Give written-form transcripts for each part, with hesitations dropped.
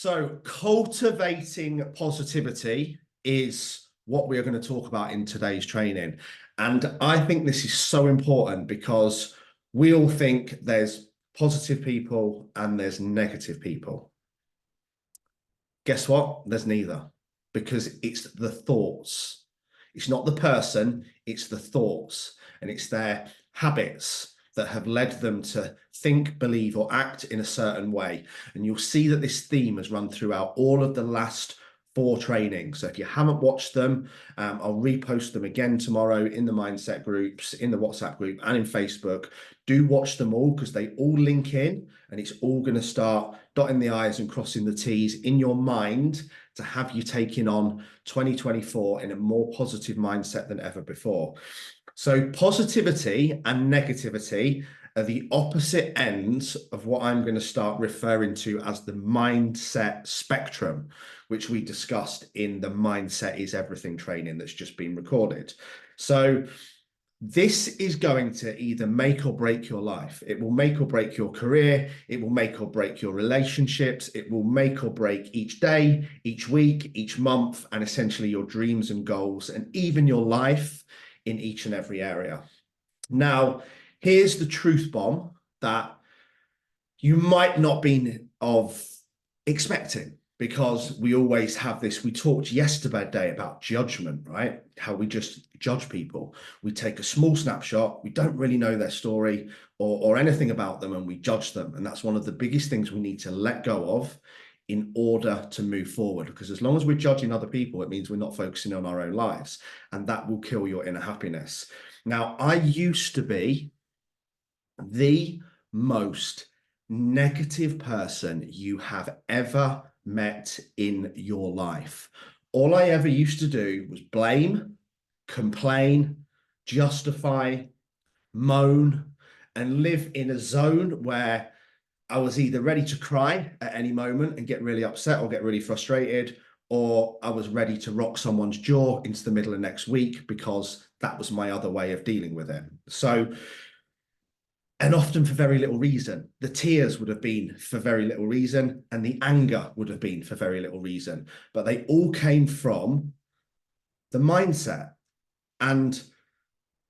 So, cultivating positivity is what we are going to talk about in today's training. And I think this is so important because we all think there's positive people and there's negative people. Guess what? There's neither, because it's the thoughts. It's not the person, it's the thoughts, and it's their habits that have led them to think, believe, or act in a certain way. And you'll see that this theme has run throughout all of the last 4 trainings. So if you haven't watched them, I'll repost them again tomorrow in the mindset groups, in the WhatsApp group, and in Facebook. Do watch them all because they all link in, and it's all going to start dotting the I's and crossing the T's in your mind to have you taking on 2024 in a more positive mindset than ever before. So positivity and negativity are the opposite ends of what I'm going to start referring to as the mindset spectrum, which we discussed in the Mindset is Everything training that's just been recorded. So this is going to either make or break your life. It will make or break your career. It will make or break your relationships. It will make or break each day, each week, each month, and essentially your dreams and goals, and even your life in each and every area. Now, here's the truth bomb that you might not be expecting, because we always have this. We talked yesterday about judgment, right? How we just judge people. We take a small snapshot, we don't really know their story or anything about them, and we judge them. And that's one of the biggest things we need to let go of in order to move forward, because as long as we're judging other people, it means we're not focusing on our own lives, and that will kill your inner happiness. Now, I used to be the most negative person you have ever met in your life. All I ever used to do was blame, complain, justify, moan, and live in a zone where I was either ready to cry at any moment and get really upset or get really frustrated, or I was ready to rock someone's jaw into the middle of next week, because that was my other way of dealing with it. So, and often for very little reason. The tears would have been for very little reason, and the anger would have been for very little reason. But they all came from the mindset, and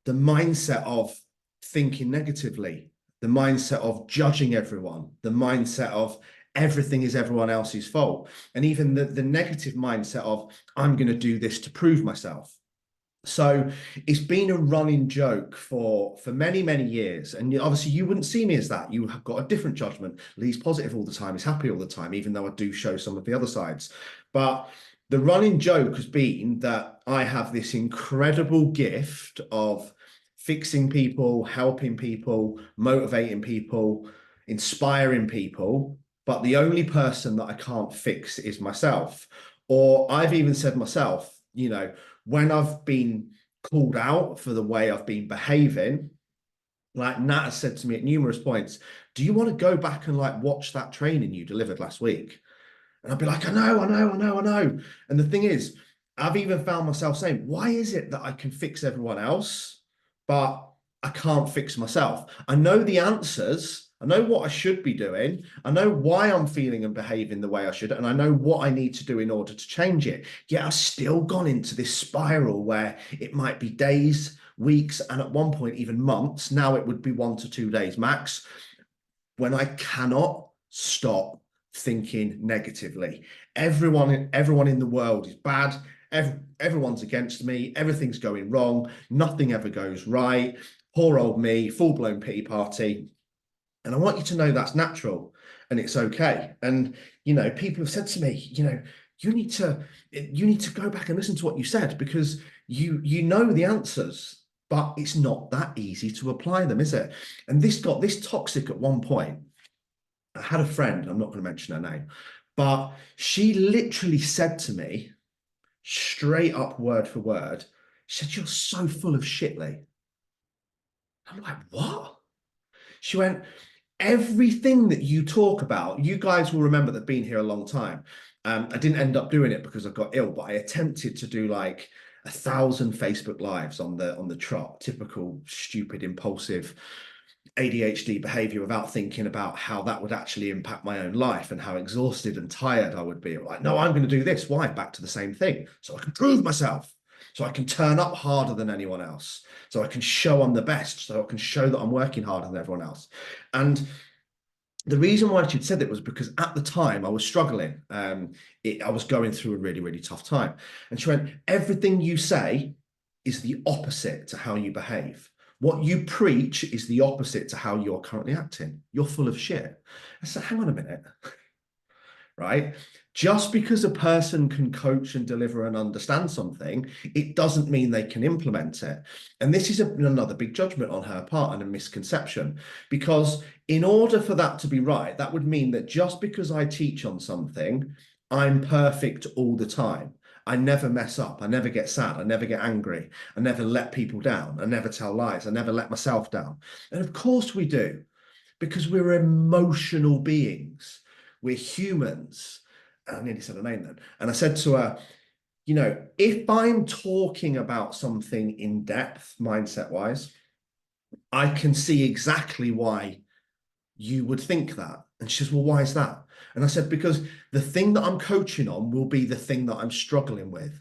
the mindset of thinking negatively, the mindset of judging everyone, the mindset of everything is everyone else's fault, and even the negative mindset of I'm going to do this to prove myself. So it's been a running joke for many, many years. And obviously you wouldn't see me as that. You have got a different judgment. Lee's positive all the time. He's happy all the time, even though I do show some of the other sides. But the running joke has been that I have this incredible gift of fixing people, helping people, motivating people, inspiring people. But the only person that I can't fix is myself. Or I've even said myself, when I've been called out for the way I've been behaving, like Nat has said to me at numerous points, do you want to go back and watch that training you delivered last week? And I'd be like, I know. And the thing is, I've even found myself saying, why is it that I can fix everyone else, but I can't fix myself? I know the answers. I know what I should be doing. I know why I'm feeling and behaving the way I should, and I know what I need to do in order to change it. Yet I've still gone into this spiral where it might be days, weeks, and at one point even months. Now it would be 1 to 2 days max, when I cannot stop thinking negatively. Everyone in the world is bad. Everyone's against me. Everything's going wrong. Nothing ever goes right. Poor old me, full-blown pity party. And I want you to know that's natural and it's okay. And, people have said to me, you need to go back and listen to what you said, because you know the answers, but it's not that easy to apply them, is it? And this got this toxic at one point. I had a friend, I'm not going to mention her name, but she literally said to me, straight up word for word, she said, "You're so full of shit, Lee." I'm like, what? She went, everything that you talk about, you guys will remember that being here a long time. I didn't end up doing it because I got ill, but I attempted to do 1,000 Facebook lives on the trot, typical stupid impulsive ADHD behavior without thinking about how that would actually impact my own life and how exhausted and tired I would be. Like, no, I'm going to do this. Why? Back to the same thing. So I can prove myself. So I can turn up harder than anyone else. So I can show I'm the best. So I can show that I'm working harder than everyone else. And the reason why she'd said that was because at the time I was struggling. I was going through a really, really tough time. And she went, everything you say is the opposite to how you behave. What you preach is the opposite to how you're currently acting. You're full of shit. I said, hang on a minute, right? Just because a person can coach and deliver and understand something, it doesn't mean they can implement it. And this is another big judgment on her part and a misconception, because in order for that to be right, that would mean that just because I teach on something, I'm perfect all the time. I never mess up. I never get sad. I never get angry. I never let people down. I never tell lies. I never let myself down. And of course we do, because we're emotional beings. We're humans. And I nearly said her name then. And I said to her, you know, if I'm talking about something in depth, mindset wise, I can see exactly why you would think that. And she says, well, why is that? And I said, because the thing that I'm coaching on will be the thing that I'm struggling with.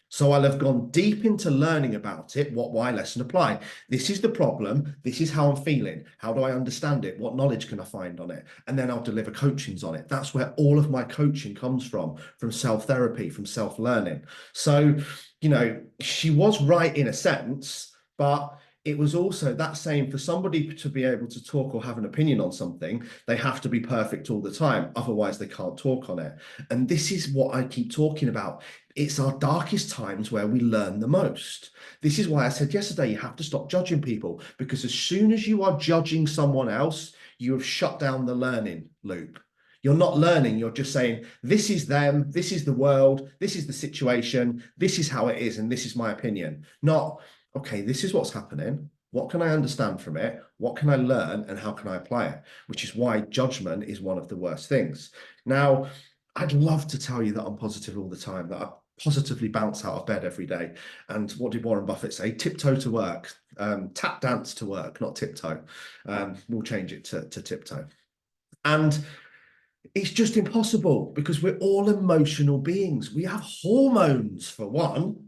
So I'll have gone deep into learning about it, what, why, lesson, apply. This is the problem. This is how I'm feeling. How do I understand it? What knowledge can I find on it? And then I'll deliver coachings on it. That's where all of my coaching comes from self-therapy, from self-learning. So, you know, she was right in a sense, but it was also that same for somebody to be able to talk or have an opinion on something, they have to be perfect all the time. Otherwise, they can't talk on it. And this is what I keep talking about. It's our darkest times where we learn the most. This is why I said yesterday, you have to stop judging people, because as soon as you are judging someone else, you have shut down the learning loop. You're not learning. You're just saying, this is them, this is the world, this is the situation, this is how it is, and this is my opinion. Not, okay, this is what's happening. What can I understand from it? What can I learn? And how can I apply it? Which is why judgment is one of the worst things. Now, I'd love to tell you that I'm positive all the time, that I positively bounce out of bed every day. And what did Warren Buffett say? Tiptoe to work, tap dance to work, not tiptoe. We'll change it to tiptoe. And it's just impossible, because we're all emotional beings. We have hormones, for one.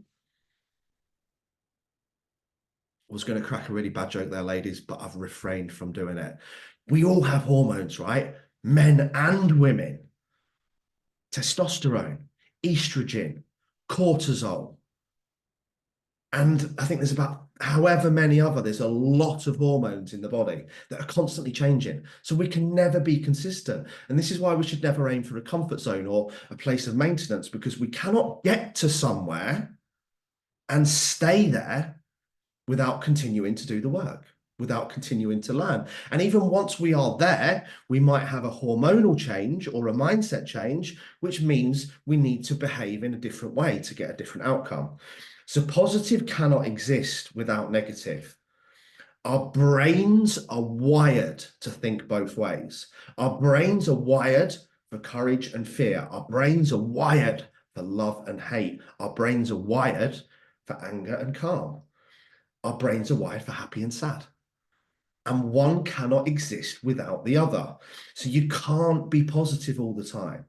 I was going to crack a really bad joke there, ladies, but I've refrained from doing it. We all have hormones, right? Men and women. Testosterone, estrogen, cortisol. And I think there's about however many other, there's a lot of hormones in the body that are constantly changing. So we can never be consistent. And this is why we should never aim for a comfort zone or a place of maintenance, because we cannot get to somewhere and stay there without continuing to do the work, without continuing to learn. And even once we are there, we might have a hormonal change or a mindset change, which means we need to behave in a different way to get a different outcome. So positive cannot exist without negative. Our brains are wired to think both ways. Our brains are wired for courage and fear. Our brains are wired for love and hate. Our brains are wired for anger and calm. Our brains are wired for happy and sad. And one cannot exist without the other. So you can't be positive all the time.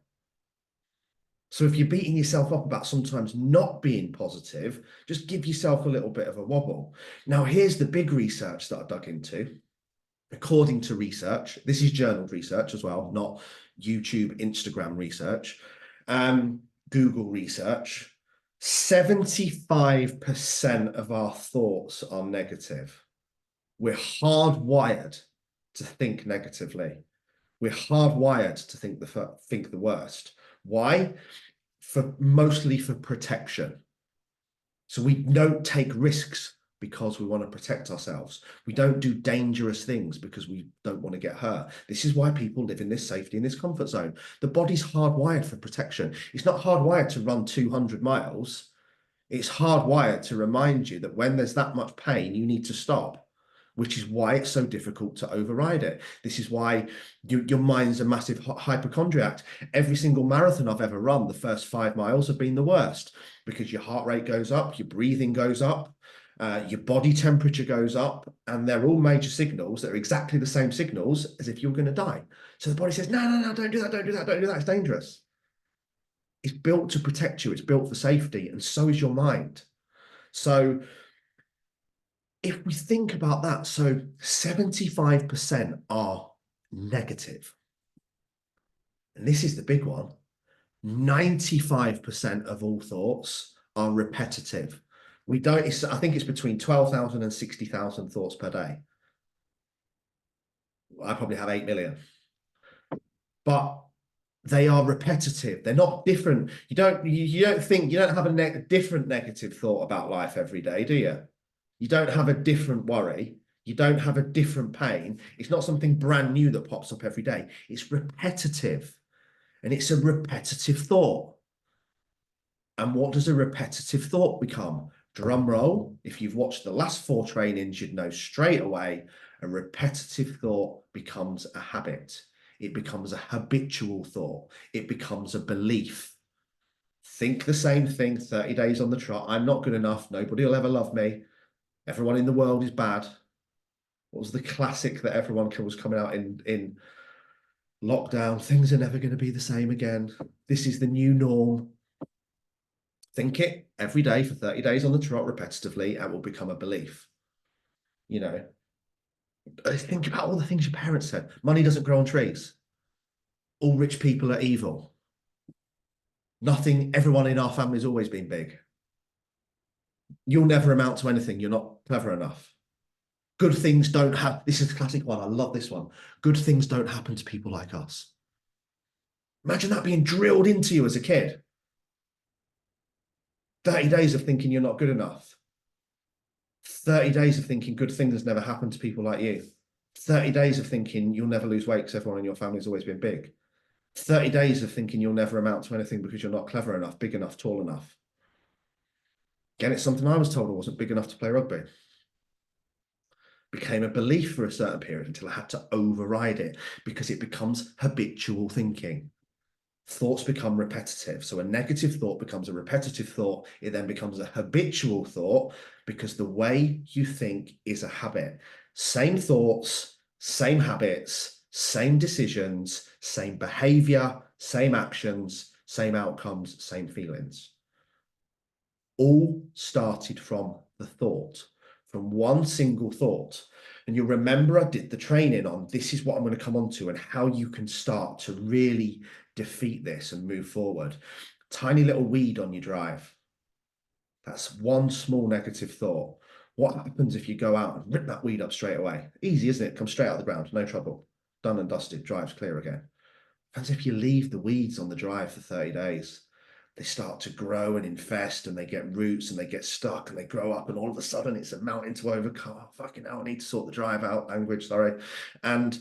So if you're beating yourself up about sometimes not being positive, just give yourself a little bit of a wobble. Now, here's the big research that I dug into. According to research, this is journaled research as well, not YouTube, Instagram research, Google research. 75% of our thoughts are negative. We're hardwired to think negatively. We're hardwired to think the worst. Why? Mostly for protection. So we don't take risks because we want to protect ourselves. We don't do dangerous things because we don't want to get hurt. This is why people live in this safety, in this comfort zone. The body's hardwired for protection. It's not hardwired to run 200 miles. It's hardwired to remind you that when there's that much pain, you need to stop, which is why it's so difficult to override it. This is why your mind's a massive hypochondriac. Every single marathon I've ever run, the first 5 miles have been the worst, because your heart rate goes up, your breathing goes up, Your body temperature goes up, and they're all major signals that are exactly the same signals as if you're going to die. So the body says, no, no, no, don't do that, don't do that, don't do that, it's dangerous. It's built to protect you, it's built for safety, and so is your mind. So if we think about that, so 75% are negative. And this is the big one. 95% of all thoughts are repetitive. We don't, I think it's between 12,000 and 60,000 thoughts per day. I probably have 8 million. But they are repetitive. They're not different. You don't have a different negative thought about life every day, do you? You don't have a different worry. You don't have a different pain. It's not something brand new that pops up every day. It's repetitive. And it's a repetitive thought. And what does a repetitive thought become? Drum roll. If you've watched the last 4 trainings, you'd know straight away a repetitive thought becomes a habit. It becomes a habitual thought. It becomes a belief. Think the same thing 30 days on the trot. I'm not good enough. Nobody will ever love me. Everyone in the world is bad. What was the classic that everyone was coming out in lockdown? Things are never going to be the same again. This is the new norm. Think it every day for 30 days on the trot repetitively, and it will become a belief. You know, think about all the things your parents said. Money doesn't grow on trees. All rich people are evil. Nothing, everyone in our family's always been big. You'll never amount to anything. You're not clever enough. Good things don't have, this is a classic one. I love this one. Good things don't happen to people like us. Imagine that being drilled into you as a kid. 30 days of thinking you're not good enough. 30 days of thinking good things never happen to people like you. 30 days of thinking you'll never lose weight because everyone in your family's always been big. 30 days of thinking you'll never amount to anything because you're not clever enough, big enough, tall enough. Again, it's something I was told I wasn't big enough to play rugby. Became a belief for a certain period until I had to override it because it becomes habitual thinking. Thoughts become repetitive. So a negative thought becomes a repetitive thought. It then becomes a habitual thought because the way you think is a habit. Same thoughts, same habits, same decisions, same behavior, same actions, same outcomes, same feelings. All started from the thought, from one single thought. And you'll remember I did the training on this is what I'm going to come on to and how you can start to really defeat this and move forward. Tiny little weed on your drive. That's one small negative thought. What happens if you go out and rip that weed up straight away? Easy, isn't it? Comes straight out of the ground, no trouble. Done and dusted, drive's clear again. As if you leave the weeds on the drive for 30 days. They start to grow and infest and they get roots and they get stuck and they grow up and all of a sudden it's a mountain to overcome. Oh, fucking hell, I need to sort the drive out, language, sorry. And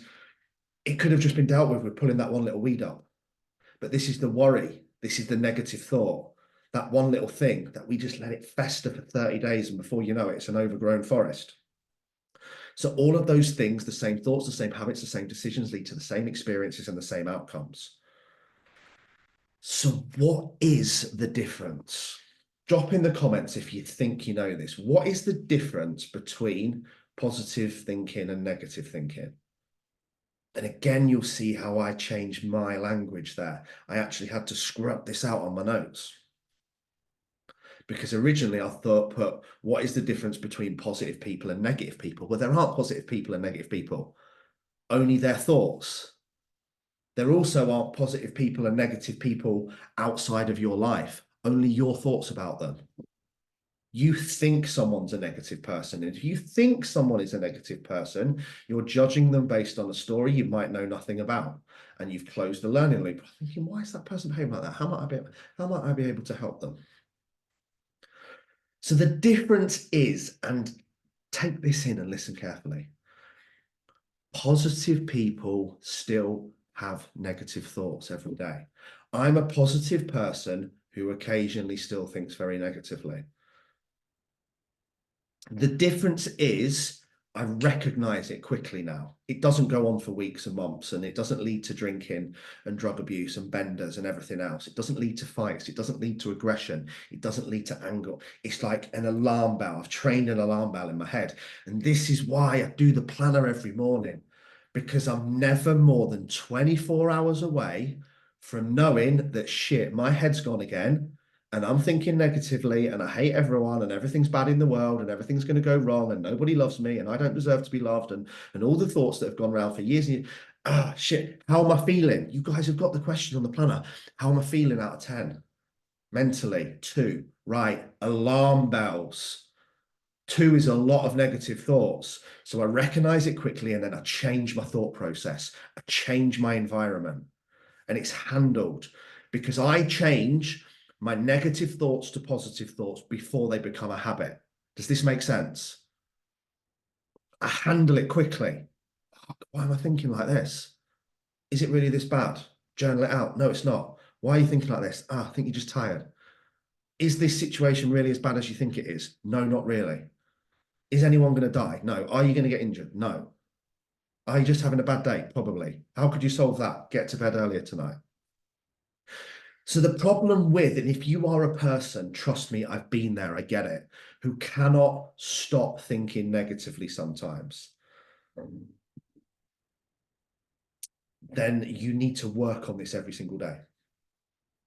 it could have just been dealt with pulling that one little weed up. But this is the worry. This is the negative thought. That one little thing that we just let it fester for 30 days and before you know it, it's an overgrown forest. So all of those things, the same thoughts, the same habits, the same decisions lead to the same experiences and the same outcomes. So what is the difference? Drop in the comments if you think you know this. What is the difference between positive thinking and negative thinking? And again, you'll see how I changed my language there. I actually had to scrub this out on my notes. Because originally I thought, what is the difference between positive people and negative people? Well, there aren't positive people and negative people, only their thoughts. There also aren't positive people and negative people outside of your life, only your thoughts about them. You think someone's a negative person. And if you think someone is a negative person, you're judging them based on a story you might know nothing about. And you've closed the learning loop. Thinking, why is that person behaving like that? How might I be able to help them? So the difference is, and take this in and listen carefully, positive people still have negative thoughts every day. I'm a positive person who occasionally still thinks very negatively. The difference is I recognize it quickly now. It doesn't go on for weeks and months, and it doesn't lead to drinking and drug abuse and benders and everything else. It doesn't lead to fights. It doesn't lead to aggression. It doesn't lead to anger. It's like an alarm bell. I've trained an alarm bell in my head. And this is why I do the planner every morning, because I'm never more than 24 hours away from knowing that shit, my head's gone again and I'm thinking negatively and I hate everyone and everything's bad in the world and everything's going to go wrong and nobody loves me and I don't deserve to be loved and all the thoughts that have gone around for years and years. Shit, how am I feeling? You guys have got the question on the planner. How am I feeling out of 10? Mentally, 2. Right, alarm bells. 2 is a lot of negative thoughts. So I recognize it quickly and then I change my thought process. I change my environment and it's handled because I change my negative thoughts to positive thoughts before they become a habit. Does this make sense? I handle it quickly. Why am I thinking like this? Is it really this bad? Journal it out. No, it's not. Why are you thinking like this? I think you're just tired. Is this situation really as bad as you think it is? No, not really. Is anyone going to die? No. Are you going to get injured? No. Are you just having a bad day? Probably. How could you solve that? Get to bed earlier tonight. So the problem with, and if you are a person, trust me, I've been there, I get it, who cannot stop thinking negatively sometimes, then you need to work on this every single day.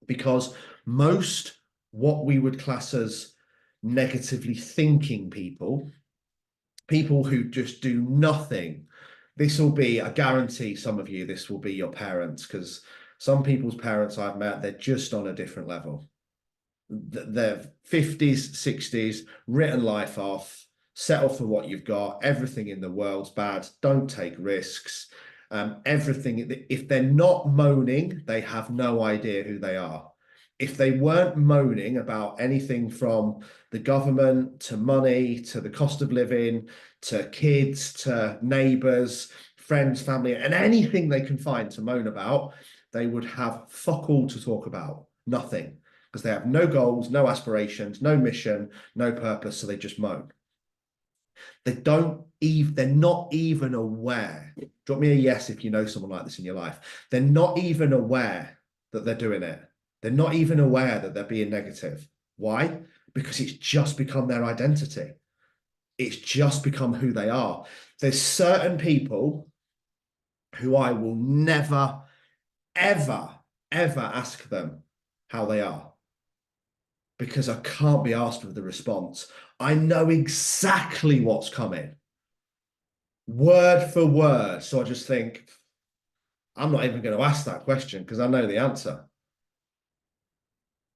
Because most what we would class as negatively thinking people, people who just do nothing, this will be, I guarantee some of you, this will be your parents, because some people's parents I've met, they're just on a different level. They're 50s, 60s, written life off, settle for what you've got. Everything in the world's bad. Don't take risks. Everything, if they're not moaning, they have no idea who they are. If they weren't moaning about anything from the government to money to the cost of living to kids to neighbors, friends, family, and anything they can find to moan about, they would have fuck all to talk about. Nothing, because they have no goals, no aspirations, no mission, no purpose, so they just moan. They're not even aware. Drop me a yes if you know someone like this in your life. They're not even aware that they're doing it. They're not even aware that they're being negative. Why? Because it's just become their identity. It's just become who they are. There's certain people who I will never, ever, ever ask them how they are, because I can't be asked with the response. I know exactly what's coming, word for word. So I just think, I'm not even going to ask that question because I know the answer.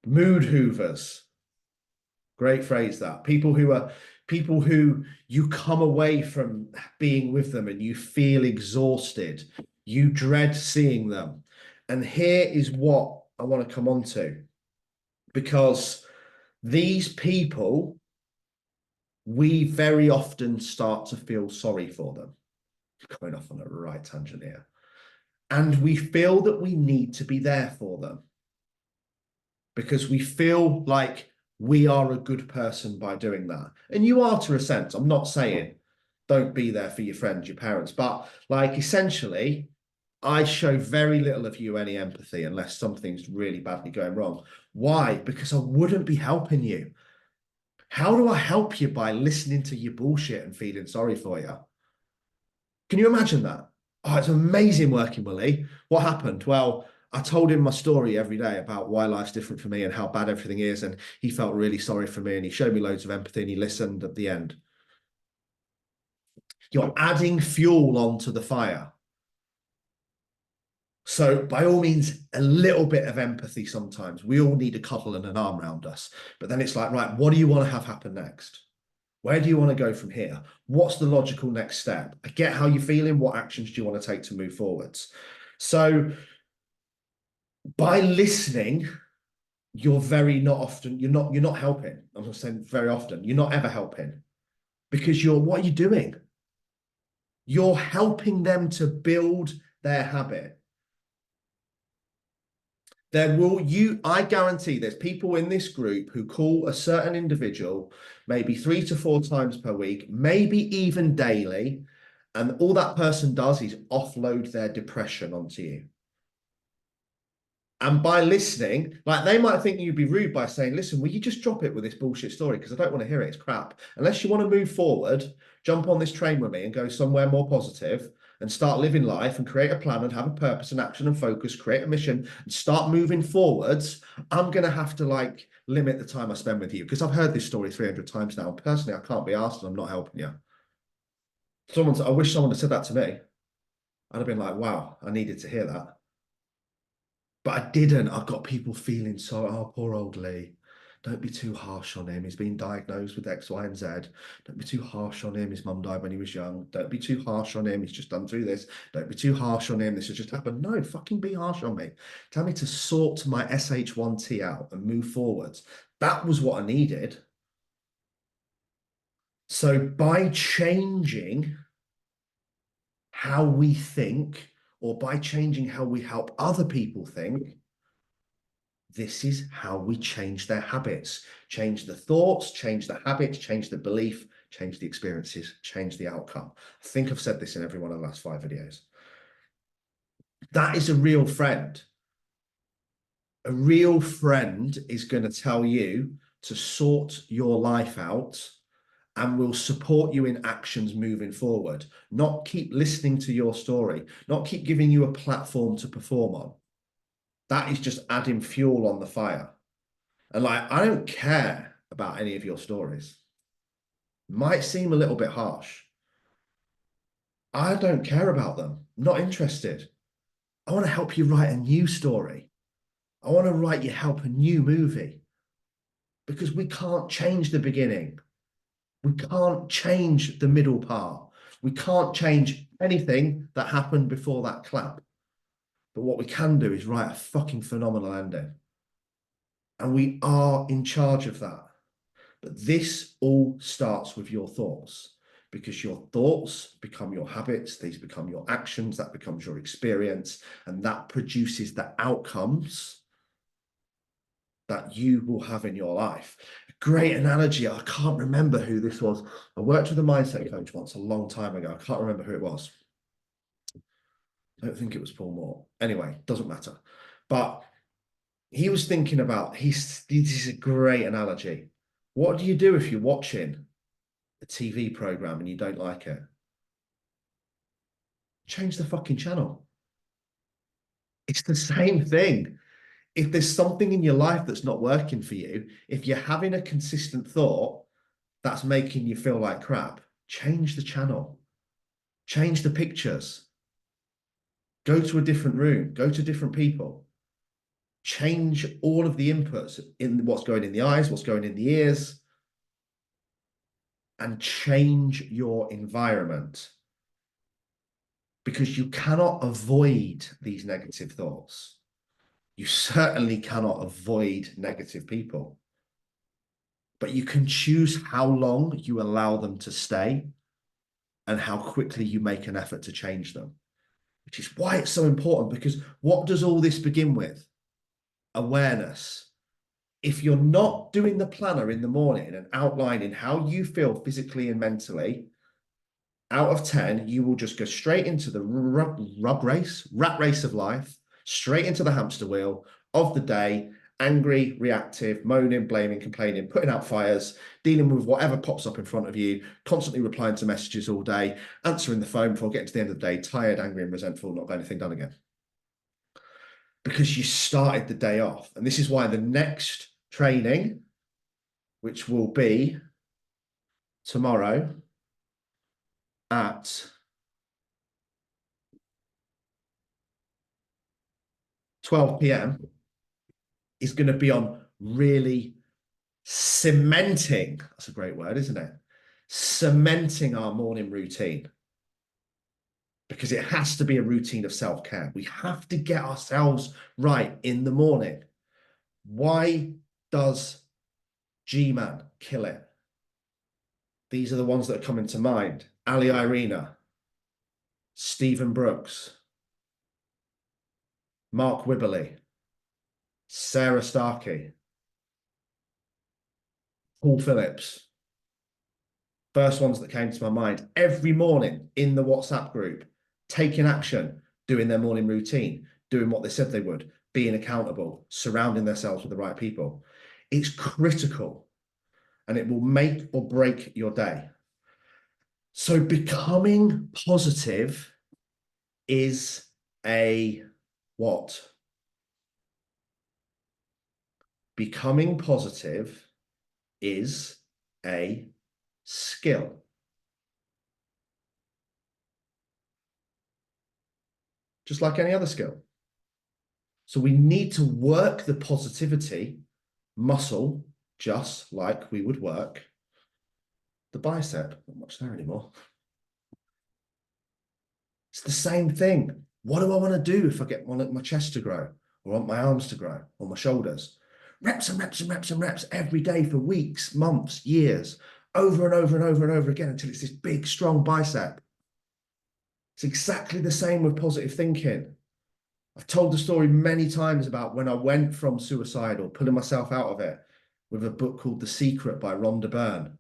Mood hoovers. Great phrase that. People who you come away from being with them and you feel exhausted. You dread seeing them. And here is what I want to come on to, because these people, we very often start to feel sorry for them. Going off on a right tangent here. And we feel that we need to be there for them because we feel like we are a good person by doing that. And you are, to a sense. I'm not saying don't be there for your friends, your parents, but like essentially, I show very little of you any empathy unless something's really badly going wrong. Why? Because I wouldn't be helping you. How do I help you by listening to your bullshit and feeling sorry for you? Can you imagine that? Oh, it's amazing working with Lee. What happened? Well, I told him my story every day about why life's different for me and how bad everything is. And he felt really sorry for me and he showed me loads of empathy and he listened at the end. You're adding fuel onto the fire. So by all means, a little bit of empathy sometimes. We all need a cuddle and an arm around us. But then it's like, right, what do you want to have happen next? Where do you want to go from here? What's the logical next step? I get how you're feeling. What actions do you want to take to move forwards? So by listening, you're not helping. I'm not saying very often, you're not ever helping, because what are you doing? You're helping them to build their habit. I guarantee there's people in this group who call a certain individual maybe 3 to 4 times per week, maybe even daily. And all that person does is offload their depression onto you. And by listening, like they might think you'd be rude by saying, listen, will you just drop it with this bullshit story? Because I don't want to hear it. It's crap. Unless you want to move forward, jump on this train with me and go somewhere more positive and start living life and create a plan and have a purpose and action and focus, create a mission and start moving forwards. I'm going to have to like limit the time I spend with you because I've heard this story 300 times now. Personally, I can't be asked and I'm not helping you. I wish someone had said that to me. I'd have been like, wow, I needed to hear that. But I didn't. I've got people feeling so, oh, poor old Lee. Don't be too harsh on him. He's been diagnosed with X, Y, and Z. Don't be too harsh on him. His mum died when he was young. Don't be too harsh on him. He's just done through this. Don't be too harsh on him. This has just happened. No, fucking be harsh on me. Tell me to sort my SH1T out and move forwards. That was what I needed. So by changing how we think, or by changing how we help other people think, this is how we change their habits, change the thoughts, change the habits, change the belief, change the experiences, change the outcome. I think I've said this in every one of the last 5 videos. That is a real friend. A real friend is going to tell you to sort your life out and will support you in actions moving forward, not keep listening to your story, not keep giving you a platform to perform on. That is just adding fuel on the fire. And like, I don't care about any of your stories. Might seem a little bit harsh. I don't care about them. Not interested. I want to help you write a new story. I want to help a new movie because we can't change the beginning. We can't change the middle part. We can't change anything that happened before that clap. But what we can do is write a fucking phenomenal ending. And we are in charge of that. But this all starts with your thoughts because your thoughts become your habits, these become your actions, that becomes your experience, and that produces the outcomes that you will have in your life. Great analogy. I can't remember who this was. I worked with a mindset coach once a long time ago. I can't remember who it was. I don't think it was Paul Moore. Anyway, doesn't matter. But he was thinking about, this is a great analogy. What do you do if you're watching a TV program and you don't like it? Change the fucking channel. It's the same thing. If there's something in your life that's not working for you, if you're having a consistent thought that's making you feel like crap, change the channel, change the pictures, go to a different room, go to different people, change all of the inputs in what's going in the eyes, what's going in the ears, and change your environment. Because you cannot avoid these negative thoughts. You certainly cannot avoid negative people. But you can choose how long you allow them to stay and how quickly you make an effort to change them, which is why it's so important. Because what does all this begin with? Awareness. If you're not doing the planner in the morning and outlining how you feel physically and mentally, out of 10, you will just go straight into the rat race of life, straight into the hamster wheel of the day, angry, reactive, moaning, blaming, complaining, putting out fires, dealing with whatever pops up in front of you, constantly replying to messages all day, answering the phone before getting to the end of the day, tired, angry, and resentful, not got anything done again. Because you started the day off. And this is why the next training, which will be tomorrow at 12 p.m., is going to be on really cementing. That's a great word, isn't it? Cementing our morning routine. Because it has to be a routine of self-care. We have to get ourselves right in the morning. Why does G-Man kill it? These are the ones that are coming to mind. Ali Irina, Stephen Brooks, Mark Wibberley, Sarah Starkey, Paul Phillips. First ones that came to my mind every morning in the WhatsApp group, taking action, doing their morning routine, doing what they said they would, being accountable, surrounding themselves with the right people. It's critical and it will make or break your day. So becoming positive is a what? Becoming positive is a skill. Just like any other skill. So we need to work the positivity muscle just like we would work the bicep. Not much there anymore. It's the same thing. What do I want to do if I get my chest to grow, or want my arms to grow, or my shoulders? Reps and reps and reps and reps every day for weeks, months, years, over and over and over and over again until it's this big, strong bicep. It's exactly the same with positive thinking. I've told the story many times about when I went from suicidal, pulling myself out of it with a book called The Secret by Rhonda Byrne,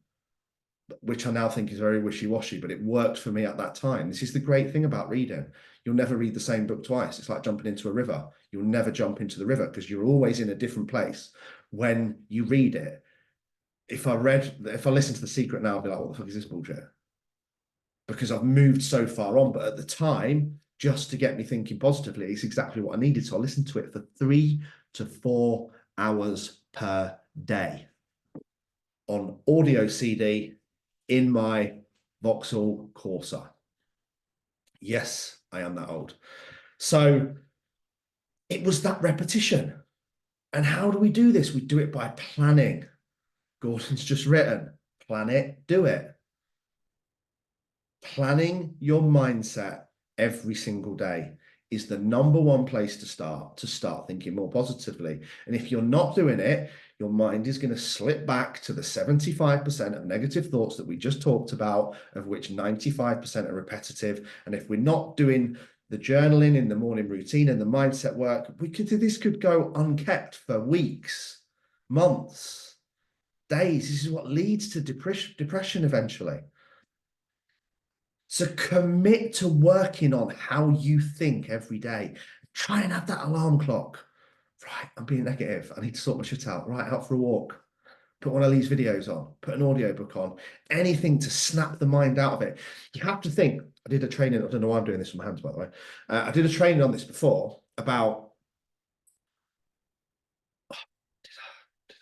which I now think is very wishy-washy, but it worked for me at that time. This is the great thing about reading. You'll never read the same book twice. It's like jumping into a river. You'll never jump into the river because you're always in a different place when you read it. If I listen to The Secret now, I'll be like, what the fuck is this bullshit? Because I've moved so far on. But at the time, just to get me thinking positively, it's exactly what I needed. So I listened to it for 3 to 4 hours per day on audio CD in my Vauxhall Corsa. Yes, I am that old. So it was that repetition. And how do we do this? We do it by planning. Gordon's just written, plan it, do it. Planning your mindset every single day is the number one place to start thinking more positively. And if you're not doing it, your mind is going to slip back to the 75% of negative thoughts that we just talked about, of which 95% are repetitive. And if we're not doing the journaling in the morning routine and the mindset work, this could go unkept for weeks, months, days. This is what leads to depression eventually. So commit to working on how you think every day. Try and have that alarm clock. Right, I'm being negative. I need to sort my shit out. Right, out for a walk. Put one of these videos on. Put an audiobook on. Anything to snap the mind out of it. You have to think. I did a training. I don't know why I'm doing this with my hands, by the way. I did a training on this before about. Did I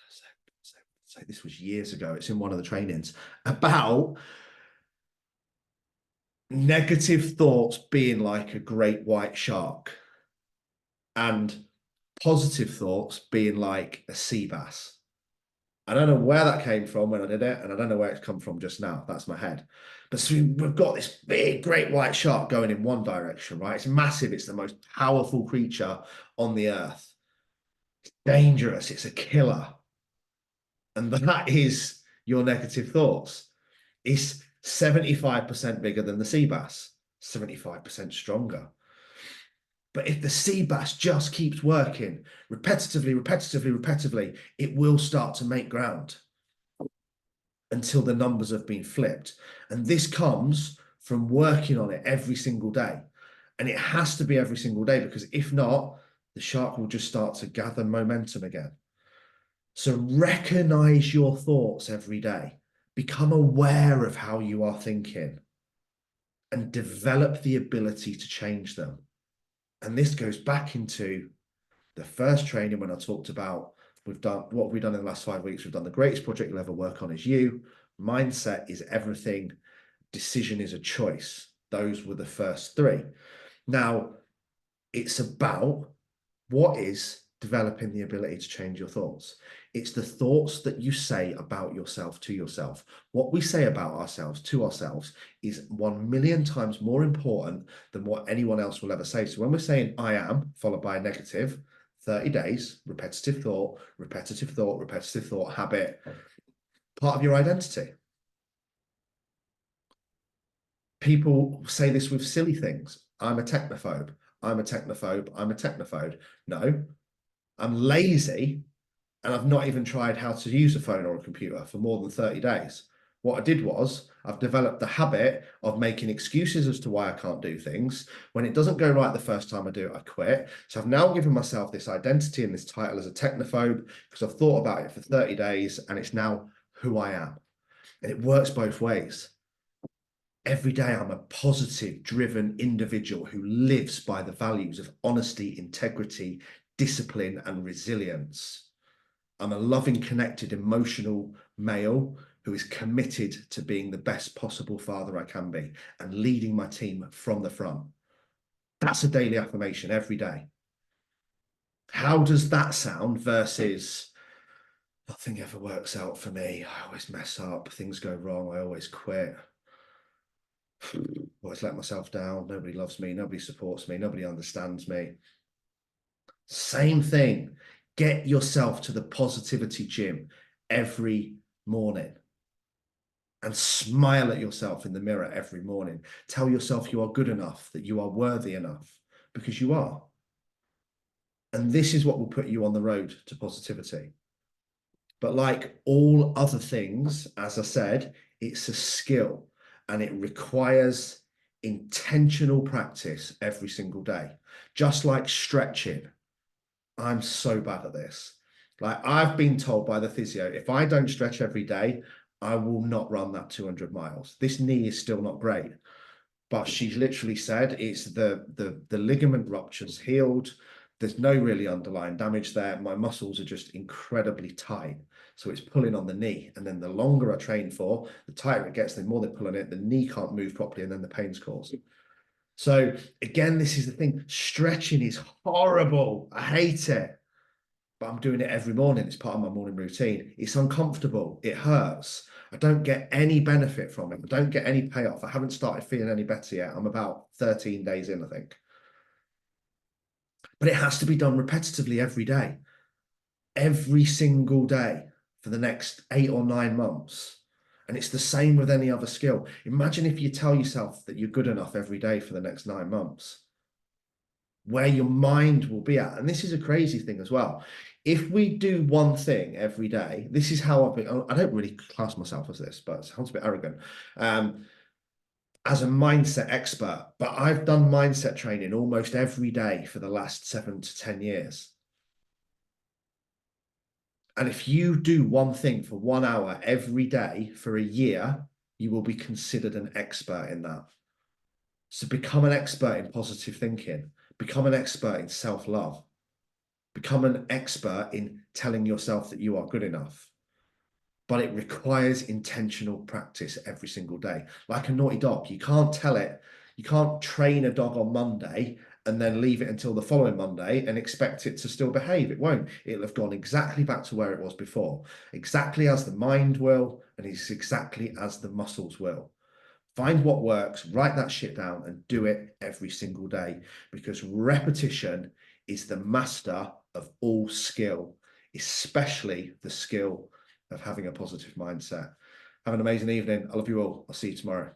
say this was years ago? It's in one of the trainings about negative thoughts being like a great white shark and positive thoughts being like a sea bass. I don't know where that came from when I did it, and I don't know where it's come from just now. That's my head. But so we've got this big, great white shark going in one direction, right? It's massive. It's the most powerful creature on the earth. It's dangerous. It's a killer. And that is your negative thoughts. It's 75% bigger than the sea bass, 75% stronger. But if the sea bass just keeps working repetitively, it will start to make ground until the numbers have been flipped. And this comes from working on it every single day. And it has to be every single day, because if not, the shark will just start to gather momentum again. So recognize your thoughts every day. Become aware of how you are thinking and develop the ability to change them. And this goes back into the first training when I talked about what we've done in the last 5 weeks. We've done the greatest project you'll ever work on is you. Mindset is everything. Decision is a choice. Those were the first 3. Now, it's about what is developing the ability to change your thoughts. It's the thoughts that you say about yourself to yourself. What we say about ourselves to ourselves is 1,000,000 times more important than what anyone else will ever say. So when we're saying I am, followed by a negative, 30 days, repetitive thought, habit, part of your identity. People say this with silly things. I'm a technophobe. I'm a technophobe. I'm a technophobe. No, I'm lazy and I've not even tried how to use a phone or a computer for more than 30 days. What I did was I've developed the habit of making excuses as to why I can't do things. When it doesn't go right the first time I do it, I quit. So I've now given myself this identity and this title as a technophobe because I've thought about it for 30 days and it's now who I am. And it works both ways. Every day, I'm a positive, driven individual who lives by the values of honesty, integrity, discipline, and resilience. I'm a loving, connected, emotional male who is committed to being the best possible father I can be and leading my team from the front. That's a daily affirmation every day. How does that sound versus nothing ever works out for me? I always mess up, things go wrong, I always quit. Always let myself down. Nobody loves me. Nobody supports me. Nobody understands me. Same thing. Get yourself to the positivity gym every morning and smile at yourself in the mirror every morning. Tell yourself you are good enough, that you are worthy enough, because you are. And this is what will put you on the road to positivity. But like all other things, as I said, it's a skill and it requires intentional practice every single day. Just like stretching, I'm so bad at this. Like I've been told by the physio, if I don't stretch every day, I will not run that 200 miles. This knee is still not great, but she's literally said it's the ligament rupture's healed. There's no really underlying damage there. My muscles are just incredibly tight. So it's pulling on the knee. And then the longer I train for, the tighter it gets, the more they pull on it, the knee can't move properly, and then the pain's caused. So again, this is the thing. Stretching is horrible. I hate it. But I'm doing it every morning. It's part of my morning routine. It's uncomfortable. It hurts. I don't get any benefit from it. I don't get any payoff. I haven't started feeling any better yet. I'm about 13 days in, I think. But it has to be done repetitively every single day for the next 8 or 9 months. And it's the same with any other skill. Imagine if you tell yourself that you're good enough every day for the next 9 months, where your mind will be at. And this is a crazy thing as well. If we do one thing every day, this is how I've been. I don't really class myself as this, but it sounds a bit arrogant. As a mindset expert, but I've done mindset training almost every day for the last 7 to 10 years. And if you do one thing for 1 hour every day for a year, you will be considered an expert in that. So become an expert in positive thinking, become an expert in self-love, become an expert in telling yourself that you are good enough. But it requires intentional practice every single day. Like a naughty dog, you can't tell it, you can't train a dog on Monday and then leave it until the following Monday and expect it to still behave. It won't. It'll have gone exactly back to where it was before, exactly as the mind will, and it's exactly as the muscles will. Find what works, write that shit down, and do it every single day, because repetition is the master of all skill, especially the skill of having a positive mindset. Have an amazing evening. I love you all. I'll see you tomorrow.